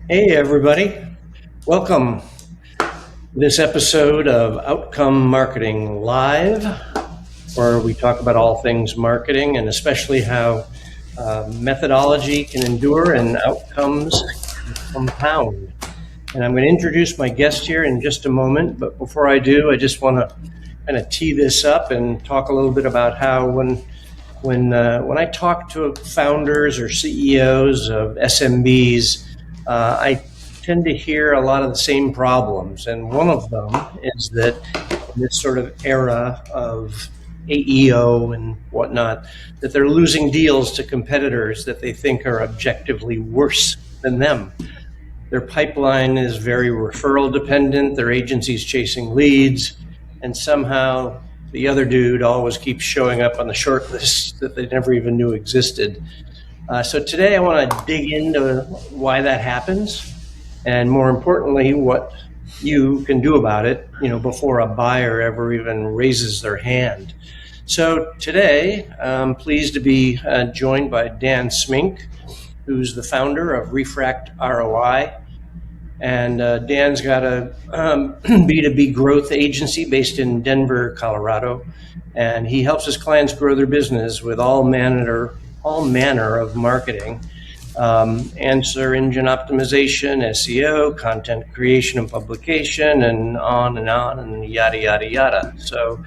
Hey, everybody. Welcome to this episode of Outcome Marketing Live, where we talk about all things marketing and especially how methodology can endure and outcomes can compound. And I'm going to introduce my guest here in just a moment. But before I do, I just want to kind of tee this up and talk a little bit about how when I talk to founders or CEOs of SMBs, I tend to hear a lot of the same problems, and one of them is that in this sort of era of AEO and whatnot, that they're losing deals to competitors that they think are objectively worse than them. Their pipeline is very referral dependent. Their agency's chasing leads, and somehow the other dude always keeps showing up on the short list that they never even knew existed. So today I want to dig into why that happens, and more importantly, what you can do about it, before a buyer ever even raises their hand. So today, I'm pleased to be joined by Dan Smink, who's the founder of Refract ROI. And Dan's got a B2B growth agency based in Denver, Colorado, and he helps his clients grow their business with all manner of marketing, answer engine optimization, SEO, content creation and publication, and on and yada, yada, yada. So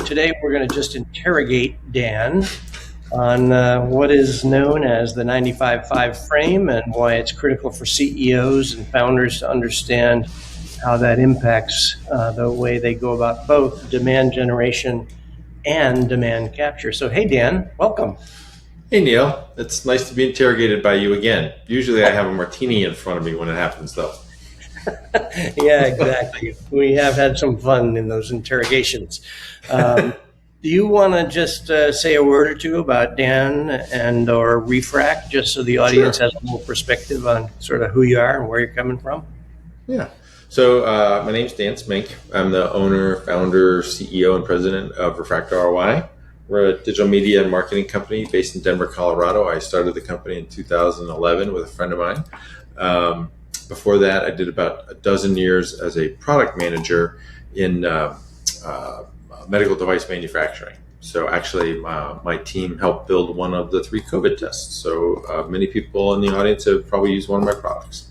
today we're going to just interrogate Dan on what is known as the 95-5 frame and why it's critical for CEOs and founders to understand how that impacts the way they go about both demand generation and demand capture. So, hey, Dan, welcome. Hey, Neil. It's nice to be interrogated by you again. Usually I have a martini in front of me when it happens, though. Yeah, exactly. We have had some fun in those interrogations. Do you want to just say a word or two about Dan and or Refract, just so the audience Sure. has a little perspective on sort of who you are and where you're coming from? Yeah. So my name's Dan Smink. I'm the owner, founder, CEO, and president of Refract ROI. We're a digital media and marketing company based in Denver, Colorado. I started the company in 2011 with a friend of mine. Before that, I did about a dozen years as a product manager in medical device manufacturing. So actually, my team helped build one of the 3 COVID tests. So many people in the audience have probably used one of my products.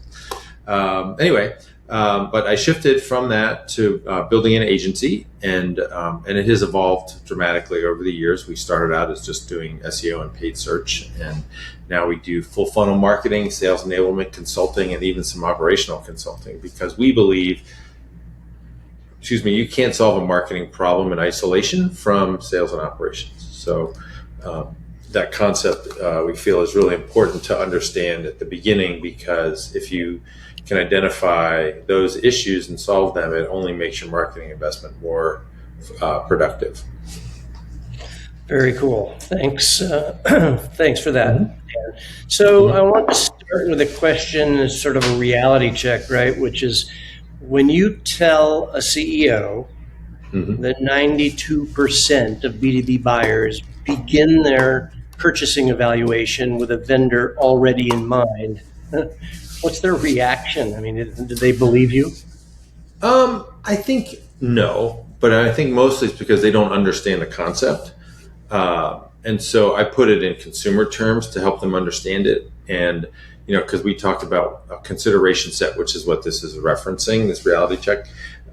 But I shifted from that to building an agency, and it has evolved dramatically over the years. We started out as just doing SEO and paid search, and now we do full funnel marketing, sales enablement, consulting, and even some operational consulting, because we believe, you can't solve a marketing problem in isolation from sales and operations. So that concept we feel is really important to understand at the beginning, because if you can identify those issues and solve them, it only makes your marketing investment more productive. Very cool. Thanks. Thanks for that. Mm-hmm. So Mm-hmm. I want to start with a question, as sort of a reality check, right? Which is, when you tell a CEO Mm-hmm. that 92% of B2B buyers begin their purchasing evaluation with a vendor already in mind, what's their reaction? I mean, do they believe you? I think no, but I think mostly it's because they don't understand the concept. And so I put it in consumer terms to help them understand it. And, because we talked about a consideration set, which is what this is referencing, this reality check.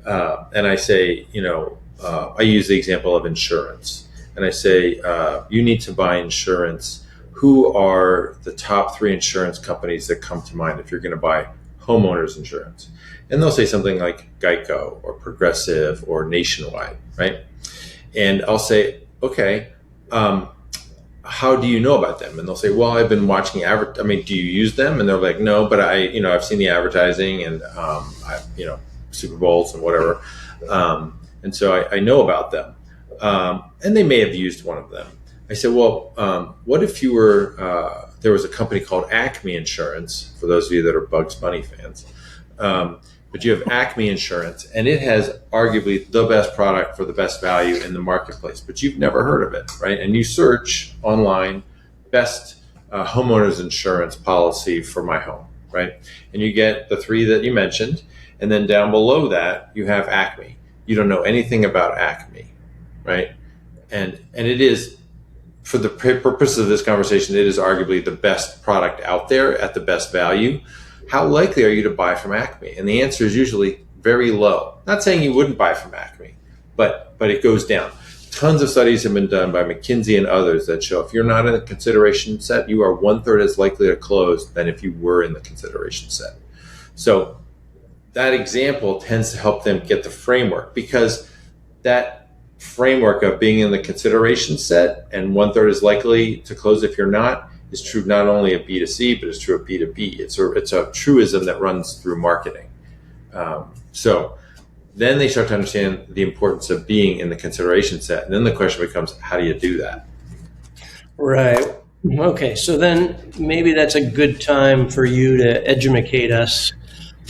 And I say, I use the example of insurance. And I say, you need to buy insurance. Who are the top 3 insurance companies that come to mind if you're going to buy homeowners insurance? And they'll say something like Geico or Progressive or Nationwide, right? And I'll say, okay, how do you know about them? And they'll say, well, I've been watching do you use them? And they're like, no, but I've seen the advertising and, Super Bowls and whatever. And so I know about them. And they may have used one of them. I said, well, what if you were, there was a company called Acme Insurance, for those of you that are Bugs Bunny fans. But you have Acme Insurance, and it has arguably the best product for the best value in the marketplace, but you've never heard of it, right? And you search online, best homeowners insurance policy for my home. right? And you get the three that you mentioned, and then down below that you have Acme. You don't know anything about Acme, right? And it is, for the purpose of this conversation, it is arguably the best product out there at the best value. How likely are you to buy from Acme? And the answer is usually very low. Not saying you wouldn't buy from Acme, but it goes down. Tons of studies have been done by McKinsey and others that show if you're not in the consideration set, you are 1/3 as likely to close than if you were in the consideration set. So that example tends to help them get the framework, because that framework of being in the consideration set and 1/3 is likely to close if you're not is true not only of B2C, but it's true of B2B. It's a truism that runs through marketing. So then they start to understand the importance of being in the consideration set. And then the question becomes, how do you do that? Right. Okay. So then maybe that's a good time for you to educate us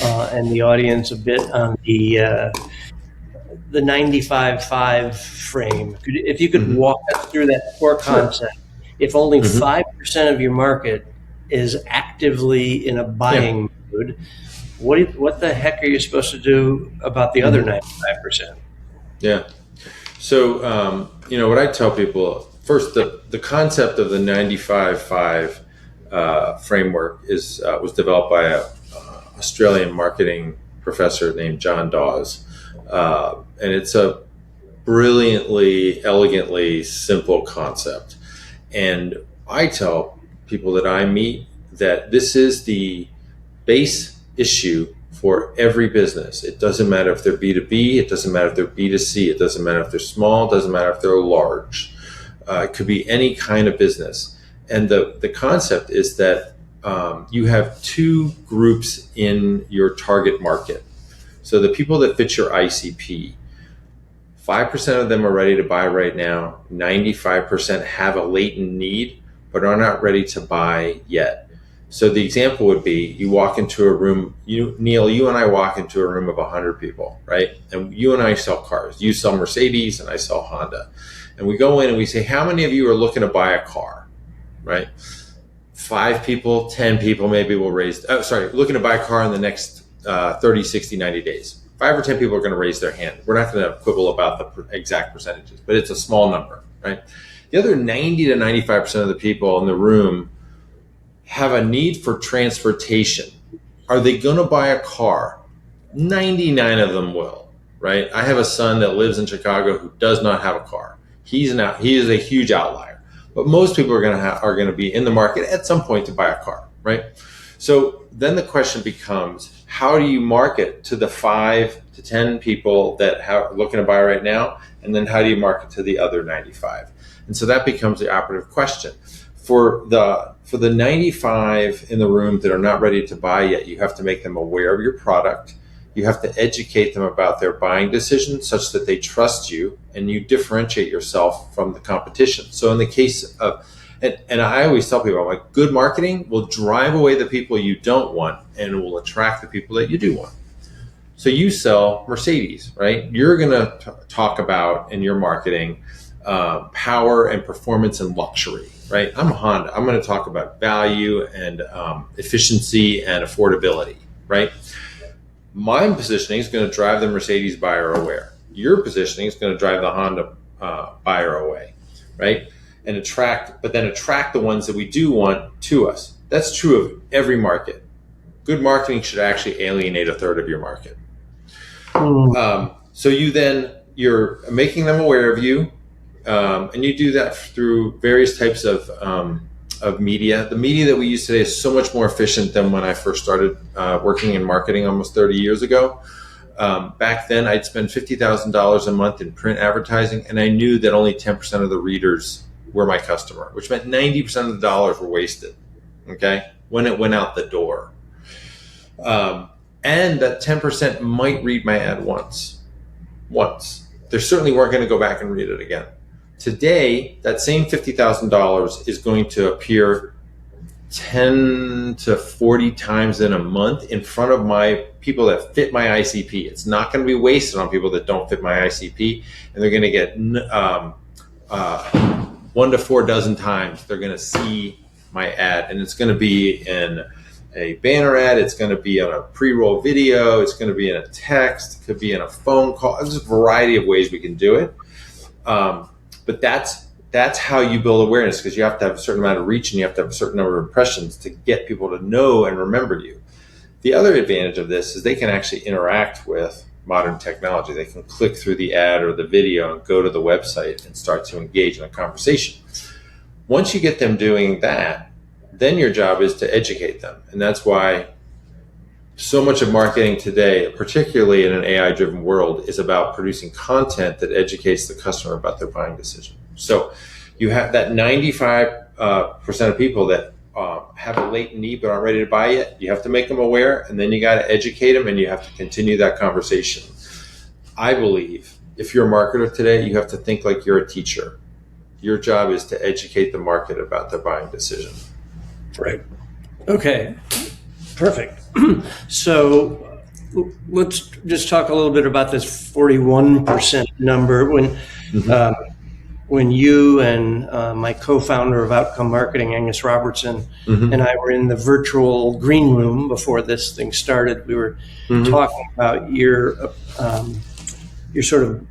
and the audience a bit on the 95-5 frame. If you could walk us through that core concept. Sure. If only 5% of your market is actively in a buying mood, what the heck are you supposed to do about the other 95%? Yeah. So, what I tell people, first, the concept of the 95-5 framework was developed by an Australian marketing professor named John Dawes. And it's a brilliantly, elegantly simple concept. And I tell people that I meet that this is the base issue for every business. It doesn't matter if they're B2B, it doesn't matter if they're B2C, it doesn't matter if they're small, it doesn't matter if they're large. It could be any kind of business. And the concept is that you have two groups in your target market. So the people that fit your ICP, 5% of them are ready to buy right now. 95% have a latent need, but are not ready to buy yet. So the example would be, you walk into a room, Neil, you and I walk into a room of 100 people, right? And you and I sell cars. You sell Mercedes and I sell Honda. And we go in and we say, how many of you are looking to buy a car, right? 5 people, 10 people maybe will looking to buy a car in the next 30, 60, 90 days. 5 or 10 people are going to raise their hand. We're not going to quibble about the exact percentages, but it's a small number, right? The other 90 to 95% of the people in the room have a need for transportation. Are they going to buy a car? 99 of them will, right? I have a son that lives in Chicago who does not have a car. He is a huge outlier, but most people are going to be in the market at some point to buy a car, right? So then the question becomes, how do you market to the 5 to 10 people that are looking to buy right now? And then how do you market to the other 95? And so that becomes the operative question. For the 95 in the room that are not ready to buy yet, you have to make them aware of your product. You have to educate them about their buying decisions such that they trust you and you differentiate yourself from the competition. So in the case of, and I always tell people, I'm like, good marketing will drive away the people you don't want and will attract the people that you do want. So you sell Mercedes, right? You're going to talk about in your marketing power and performance and luxury, right? I'm Honda. I'm going to talk about value and efficiency and affordability, right? My positioning is going to drive the Mercedes buyer away. Your positioning is going to drive the Honda buyer away, right? And attract the ones that we do want to us. That's true of every market. Good marketing should actually alienate 1/3 of your market. So you're making them aware of you, and you do that through various types of media. The media that we use today is so much more efficient than when I first started working in marketing almost 30 years ago. Back then, I'd spend $50,000 a month in print advertising, and I knew that only 10% of the readers were my customer, which meant 90% of the dollars were wasted, okay, when it went out the door. And that 10% might read my ad once. They certainly weren't going to go back and read it again. Today, that same $50,000 is going to appear 10 to 40 times in a month in front of my people that fit my ICP. It's not going to be wasted on people that don't fit my ICP, and they're going to get 1 to 4 dozen times they're going to see my ad, and it's going to be in a banner ad, it's going to be on a pre-roll video, it's going to be in a text, it could be in a phone call. There's a variety of ways we can do it. But that's how you build awareness, because you have to have a certain amount of reach and you have to have a certain number of impressions to get people to know and remember you. The other advantage of this is they can actually interact with modern technology. They can click through the ad or the video and go to the website and start to engage in a conversation. Once you get them doing that, then your job is to educate them. And that's why so much of marketing today, particularly in an AI-driven world, is about producing content that educates the customer about their buying decision. So you have that 95% of people that have a latent need but aren't ready to buy yet. You have to make them aware, and then you got to educate them, and you have to continue that conversation. I believe if you're a marketer today, you have to think like you're a teacher. Your job is to educate the market about their buying decision. Right. Okay. Perfect. So let's just talk a little bit about this 41% number. When you and my co-founder of Outcome Marketing, Angus Robertson, and I were in the virtual green room before this thing started, we were talking about your sort of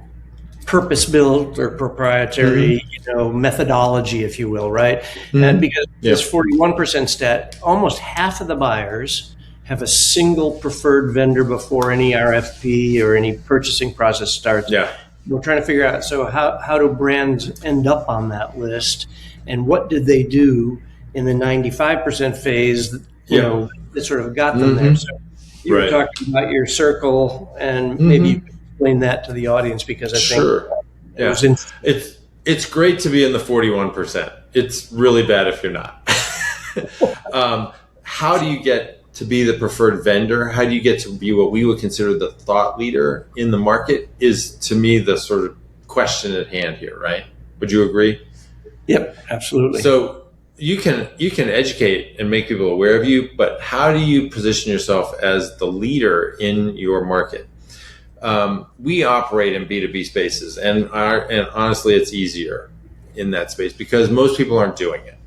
purpose-built or proprietary, methodology, if you will, right? And because this 41% stat, almost half of the buyers have a single preferred vendor before any RFP or any purchasing process starts. Yeah. We're trying to figure out, so how do brands end up on that list, and what did they do in the 95% phase that sort of got them there? So you were talking about your circle, and maybe you could explain that to the audience, because I think it's great to be in the 41%. It's really bad if you're not. How do you get to be the preferred vendor? How do you get to be what we would consider the thought leader in the market is, to me, the sort of question at hand here, right? Would you agree? Yep, absolutely. So you can educate and make people aware of you, but how do you position yourself as the leader in your market? We operate in B2B spaces, and honestly, it's easier in that space because most people aren't doing it.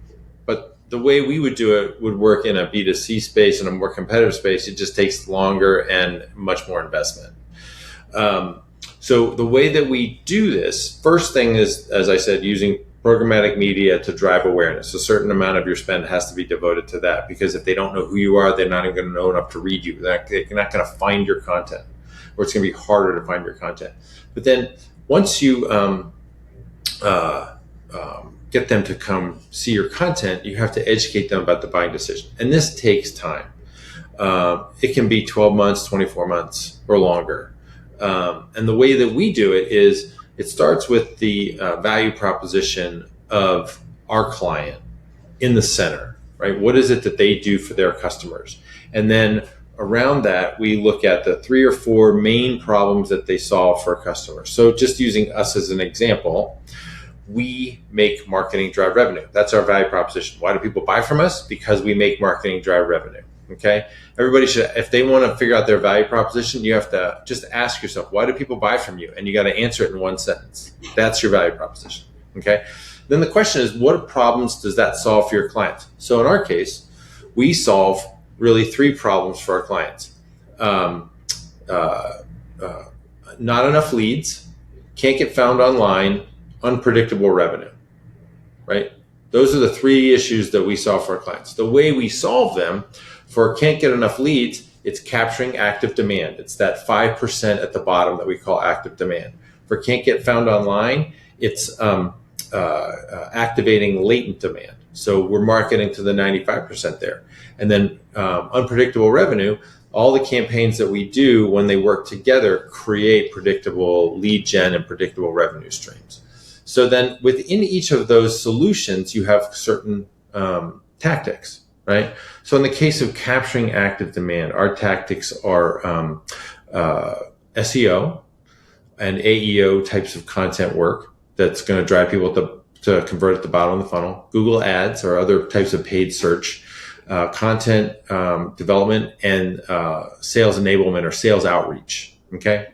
But the way we would do it would work in a B2C space, in a more competitive space. It just takes longer and much more investment. So the way that we do this, first thing is, as I said, using programmatic media to drive awareness. A certain amount of your spend has to be devoted to that, because if they don't know who you are, they're not even going to know enough to read you. They're not going to find your content, or it's going to be harder to find your content. But then once you get them to come see your content, you have to educate them about the buying decision. And this takes time. It can be 12 months, 24 months, or longer. And the way that we do it is, it starts with the value proposition of our client in the center, right? What is it that they do for their customers? And then around that, we look at the 3 or 4 main problems that they solve for customers. So just using us as an example, we make marketing drive revenue. That's our value proposition. Why do people buy from us? Because we make marketing drive revenue. Okay. Everybody should, if they want to figure out their value proposition, you have to just ask yourself, why do people buy from you? And you got to answer it in one sentence. That's your value proposition. Okay. Then the question is, what problems does that solve for your clients? So in our case, we solve really 3 problems for our clients. Not enough leads, can't get found online, unpredictable revenue, right? Those are the 3 issues that we solve for our clients. The way we solve them, for can't get enough leads, it's capturing active demand. It's that 5% at the bottom that we call active demand. For can't get found online, it's activating latent demand. So we're marketing to the 95% there. And then unpredictable revenue, all the campaigns that we do when they work together create predictable lead gen and predictable revenue streams. So then within each of those solutions, you have certain tactics, right? So in the case of capturing active demand, our tactics are SEO and AEO types of content work that's going to drive people to convert at the bottom of the funnel, Google Ads or other types of paid search, content development, and sales enablement or sales outreach, okay?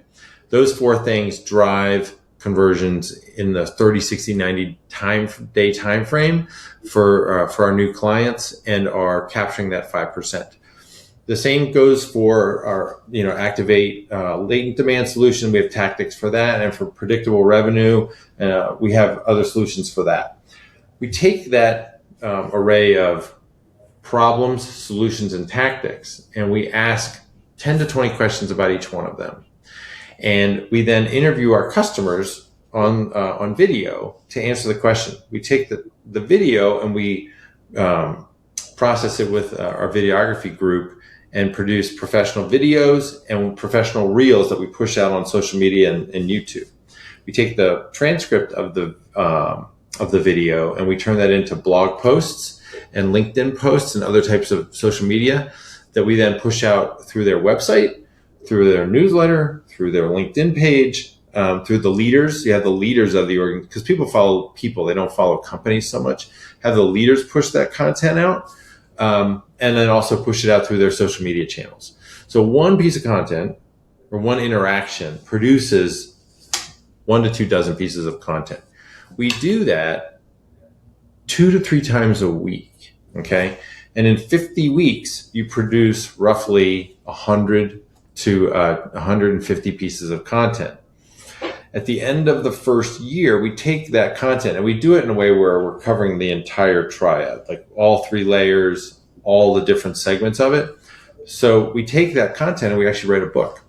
Those 4 things drive conversions in the 30, 60, 90 day time frame for our new clients, and are capturing that 5%. The same goes for our, activate latent demand solution. We have tactics for that, and for predictable revenue, we have other solutions for that. We take that array of problems, solutions, and tactics, and we ask 10 to 20 questions about each one of them. And we then interview our customers on video to answer the question. We take the video and we process it with our videography group and produce professional videos and professional reels that we push out on social media and YouTube. We take the transcript of the video and we turn that into blog posts and LinkedIn posts and other types of social media that we then push out through their website, through their newsletter, through their LinkedIn page, through the leaders. You have the leaders of the organization, because people follow people, they don't follow companies so much. Have the leaders push that content out, and then also push it out through their social media channels. So one piece of content or one interaction produces 1 to 2 dozen pieces of content. We do that 2 to 3 times a week, okay? And in 50 weeks, you produce roughly 100 to 150 pieces of content. At the end of the first year, we take that content and we do it in a way where we're covering the entire triad, like all 3 layers, all the different segments of it. So we take that content and we actually write a book.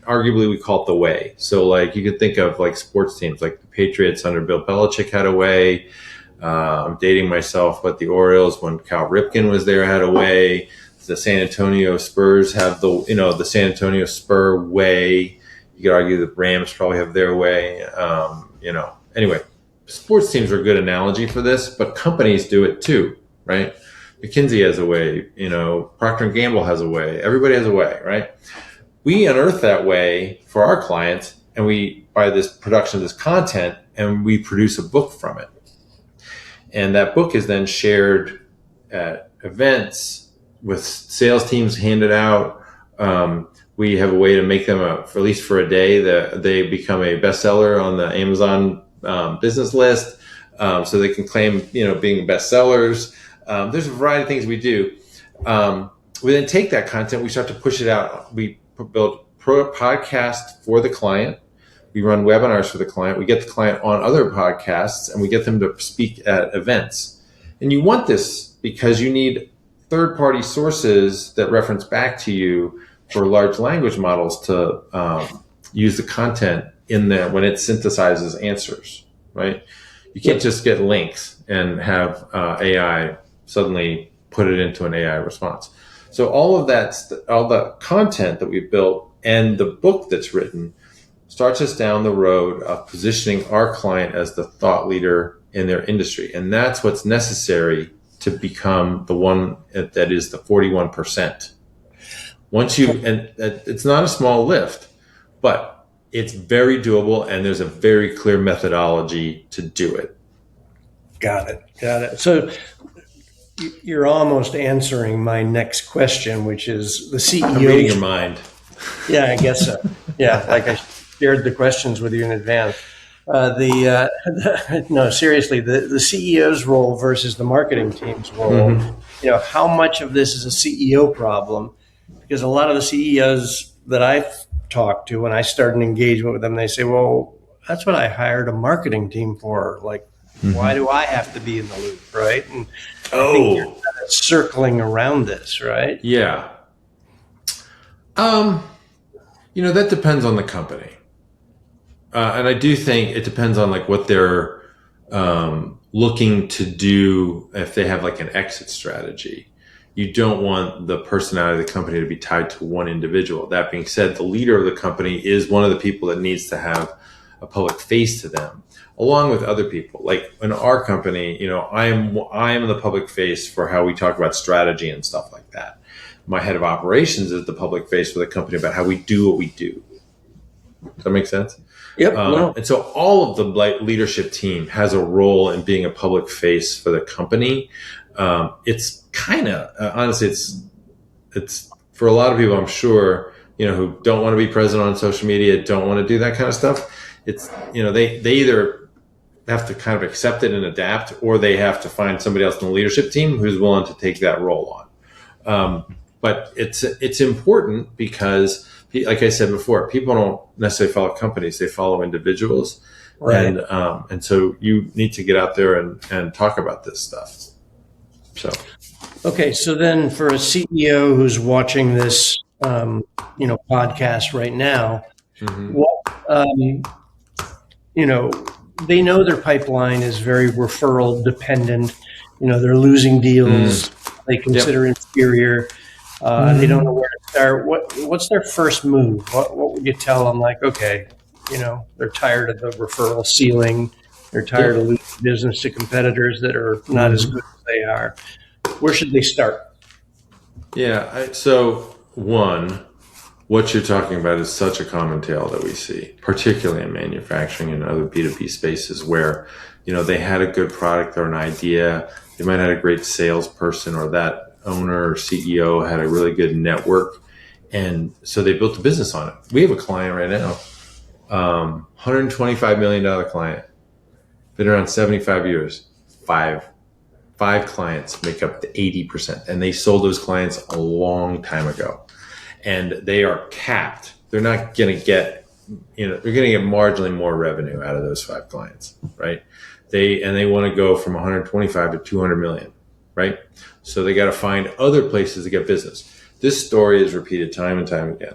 Arguably, we call it the way. So like you could think of like sports teams, like the Patriots under Bill Belichick had a way. I'm dating myself, but the Orioles, when Cal Ripken was there, had a way. The San Antonio Spurs have the San Antonio Spur way. You could argue the Rams probably have their way. Anyway, sports teams are a good analogy for this, but companies do it too, right? McKinsey has a way, Procter & Gamble has a way. Everybody has a way, right? We unearth that way for our clients, and we, by this production of this content, and we produce a book from it. And that book is then shared at events with sales teams, handed out. We have a way to make them, for at least for a day, that they become a bestseller on the Amazon business list, so they can claim, being bestsellers. There's a variety of things we do. We then take that content, we start to push it out. We build podcasts for the client. We run webinars for the client. We get the client on other podcasts, and we get them to speak at events. And you want this because you need third-party sources that reference back to you for large language models to use the content in there when it synthesizes answers, right? You can't just get links and have AI suddenly put it into an AI response. So all of that, all the content that we've built and the book that's written starts us down the road of positioning our client as the thought leader in their industry. And that's what's necessary to become the one that is the 41%. And it's not a small lift, but it's very doable, and there's a very clear methodology to do it. Got it. So you're almost answering my next question, which is the CEO. I'm reading your mind. Yeah, I guess so. Yeah, like I shared the questions with you in advance. No, seriously, the CEO's role versus the marketing team's role. Mm-hmm. How much of this is a CEO problem? Because a lot of the CEOs that I've talked to, when I start an engagement with them, they say, well, that's what I hired a marketing team for. Like, why do I have to be in the loop, right? And I think you're kind of circling around this, right? Yeah. That depends on the company. And I do think it depends on like what they're looking to do. If they have like an exit strategy, you don't want the personality of the company to be tied to one individual. That being said, the leader of the company is one of the people that needs to have a public face to them, along with other people. Like in our company, I am the public face for how we talk about strategy and stuff like that. My head of operations is the public face for the company about how we do what we do. Does that make sense? Yep. And so all of the leadership team has a role in being a public face for the company. It's kind of, honestly, it's for a lot of people, I'm sure, who don't want to be present on social media, don't want to do that kind of stuff. It's, they either have to kind of accept it and adapt, or they have to find somebody else in the leadership team who's willing to take that role on. but it's important because, like I said before, people don't necessarily follow companies; they follow individuals, Right. and so you need to get out there and talk about this stuff. So, Okay, so then for a CEO who's watching this, podcast right now, what, they know their pipeline is very referral dependent. They're losing deals. They consider inferior. They don't know where to start. What's their first move? What would you tell them? Like, okay, they're tired of the referral ceiling. They're tired of losing business to competitors that are not as good as they are. Where should they start? Yeah. So one, what you're talking about is such a common tale that we see, particularly in manufacturing and other B2B spaces where, they had a good product or an idea. They might have had a great salesperson, or that owner or CEO had a really good network. And so they built a business on it. We have a client right now, $125 million client, been around 75 years, five clients make up to 80%. And they sold those clients a long time ago. And they are capped. They're not going to get, they're going to get marginally more revenue out of those 5 clients, right? They want to go from 125 to 200 million, right? So they got to find other places to get business. This story is repeated time and time again.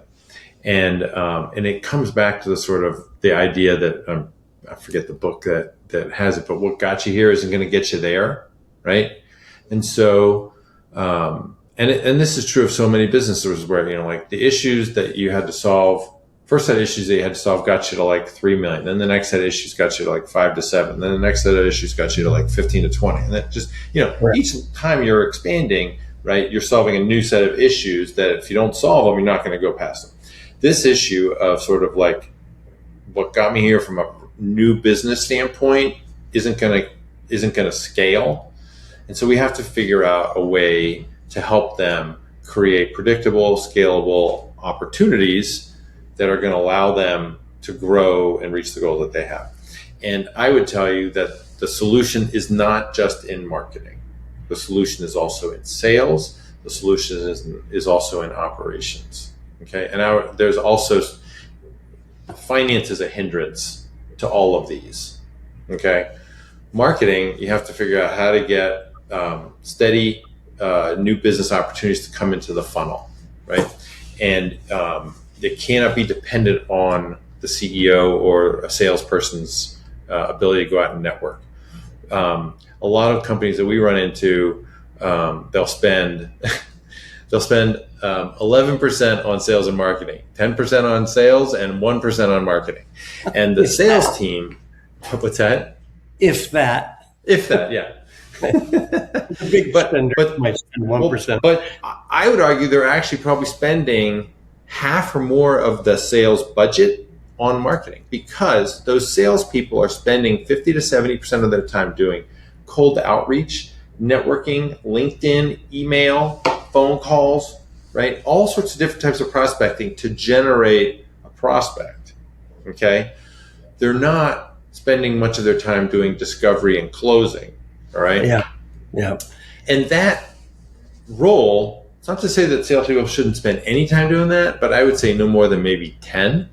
And it comes back to the idea that, I forget the book that has it, but what got you here isn't going to get you there, right? And so, and this is true of so many businesses where, like the issues that you had to solve, first set of issues that you had to solve got you to like 3 million. Then the next set of issues got you to like 5 to 7. Then the next set of issues got you to like 15 to 20. And that just, Right. Each time you're expanding, right, you're solving a new set of issues that if you don't solve them, you're not going to go past them. This issue of sort of like what got me here from a new business standpoint isn't going to scale. And so we have to figure out a way to help them create predictable, scalable opportunities that are going to allow them to grow and reach the goal that they have. And I would tell you that the solution is not just in marketing. The solution is also in sales. The solution is also in operations. Okay. And there's also finance is a hindrance to all of these. Okay. Marketing, you have to figure out how to get steady new business opportunities to come into the funnel, right? And it cannot be dependent on the CEO or a salesperson's ability to go out and network. A lot of companies that we run into, they'll spend 11% on sales and marketing, 10% on sales, and 1% on marketing. And the sales team, what's that? If that, yeah. the big spender might spend 1%. But I would argue they're actually probably spending half or more of the sales budget on marketing, because those salespeople are spending 50 to 70% of their time doing cold outreach, networking, LinkedIn, email, phone calls, right? All sorts of different types of prospecting to generate a prospect. Okay. They're not spending much of their time doing discovery and closing. All right. Yeah. And that role, it's not to say that salespeople shouldn't spend any time doing that, but I would say no more than maybe 10.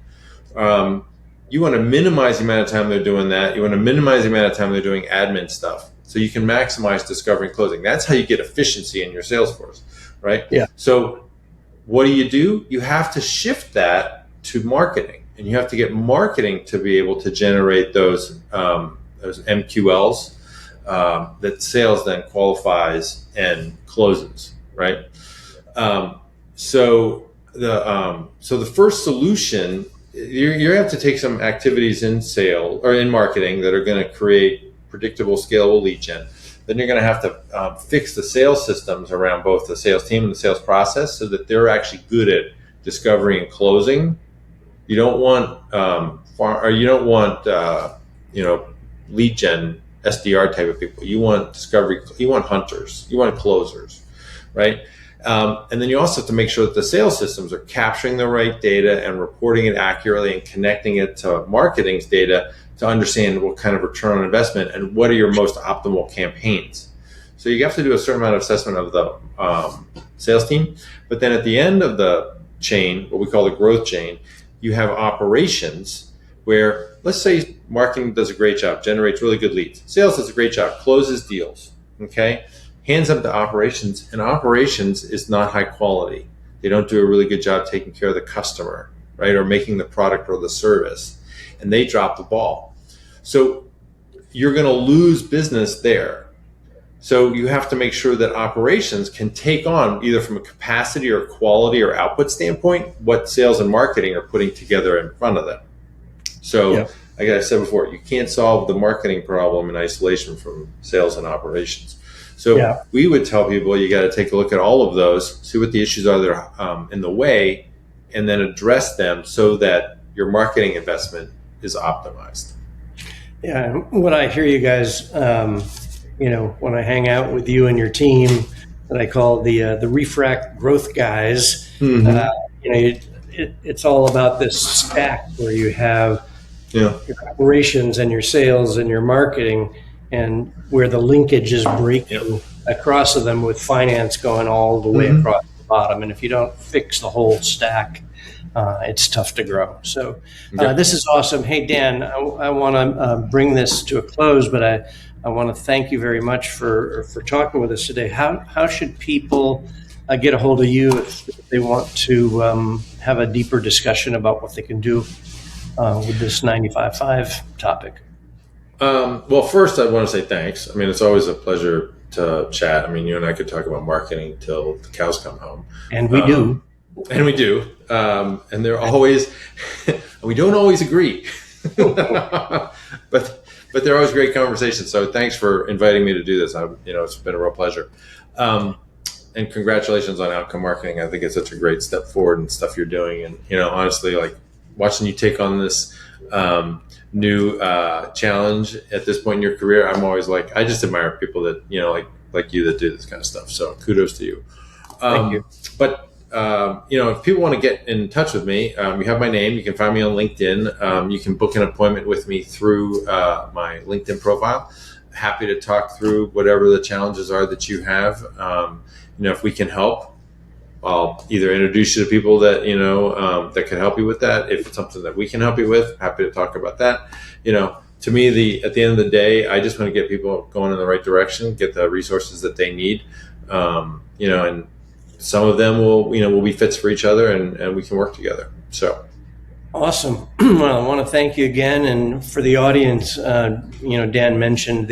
You want to minimize the amount of time they're doing that. You want to minimize the amount of time they're doing admin stuff, so you can maximize discovery and closing. That's how you get efficiency in your sales force, right? Yeah. So what do? You have to shift that to marketing, and you have to get marketing to be able to generate those MQLs that sales then qualifies and closes, right? So the first solution, you have to take some activities in sales or in marketing that are going to create predictable, scalable lead gen. Then you're going to have to fix the sales systems around both the sales team and the sales process so that they're actually good at discovery and closing. You don't want lead gen SDR type of people. You want discovery. You want hunters. You want closers, right? And then you also have to make sure that the sales systems are capturing the right data and reporting it accurately and connecting it to marketing's data to understand what kind of return on investment and what are your most optimal campaigns. So you have to do a certain amount of assessment of the sales team. But then at the end of the chain, what we call the growth chain, you have operations where, let's say marketing does a great job, generates really good leads. Sales does a great job, closes deals, okay? Hands up to operations, and operations is not high quality. They don't do a really good job taking care of the customer, right? Or making the product or the service, and they drop the ball. So you're going to lose business there. So you have to make sure that operations can take on, either from a capacity or quality or output standpoint, what sales and marketing are putting together in front of them. So, like I said before, you can't solve the marketing problem in isolation from sales and operations. So we would tell people you got to take a look at all of those, see what the issues are that are in the way, and then address them so that your marketing investment is optimized. Yeah, what I hear you guys, when I hang out with you and your team, that I call the Refract growth guys, it's all about this stack where you have your operations and your sales and your marketing, and where the linkage is breaking across of them, with finance going all the way across the bottom. And if you don't fix the whole stack, it's tough to grow. So this is awesome. Hey, Dan, I want to bring this to a close, but I want to thank you very much for talking with us today. How should people get a hold of you if they want to have a deeper discussion about what they can do with this 95.5 topic? Well, first, I want to say thanks. I mean, it's always a pleasure to chat. I mean, you and I could talk about marketing till the cows come home. And we do. And we do. And they're always, we don't always agree. But they're always great conversations. So thanks for inviting me to do this. It's been a real pleasure. And congratulations on Outcome Marketing. I think it's such a great step forward and stuff you're doing. And, honestly, like watching you take on this new challenge at this point in your career, I'm always like, I just admire people that, like you that do this kind of stuff. So kudos to you. Thank you. But, if people want to get in touch with me, you have my name. You can find me on LinkedIn. You can book an appointment with me through my LinkedIn profile. Happy to talk through whatever the challenges are that you have. If we can help, I'll either introduce you to people that, that can help you with that. If it's something that we can help you with, happy to talk about that. To me, at the end of the day, I just want to get people going in the right direction, get the resources that they need, and some of them will be fits for each other, and we can work together. So awesome. Well, I want to thank you again, and for the audience, Dan mentioned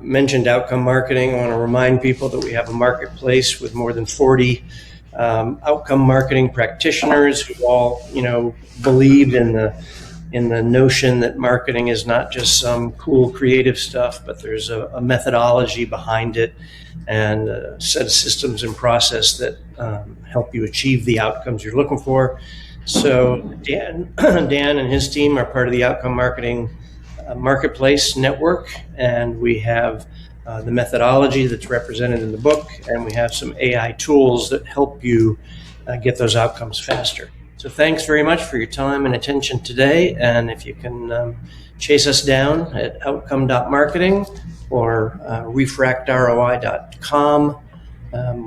mentioned Outcome Marketing. I want to remind people that we have a marketplace with more than 40 outcome marketing practitioners who all believe in the notion that marketing is not just some cool creative stuff, but there's a methodology behind it and a set of systems and process that help you achieve the outcomes you're looking for. So Dan and his team are part of the Outcome Marketing Marketplace Network, and we have the methodology that's represented in the book, and we have some AI tools that help you get those outcomes faster. So thanks very much for your time and attention today, and if you can chase us down at outcome.marketing or refractroi.com,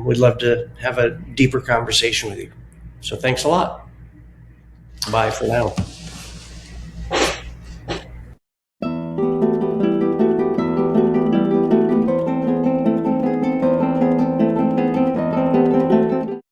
we'd love to have a deeper conversation with you. So thanks a lot. Bye for now.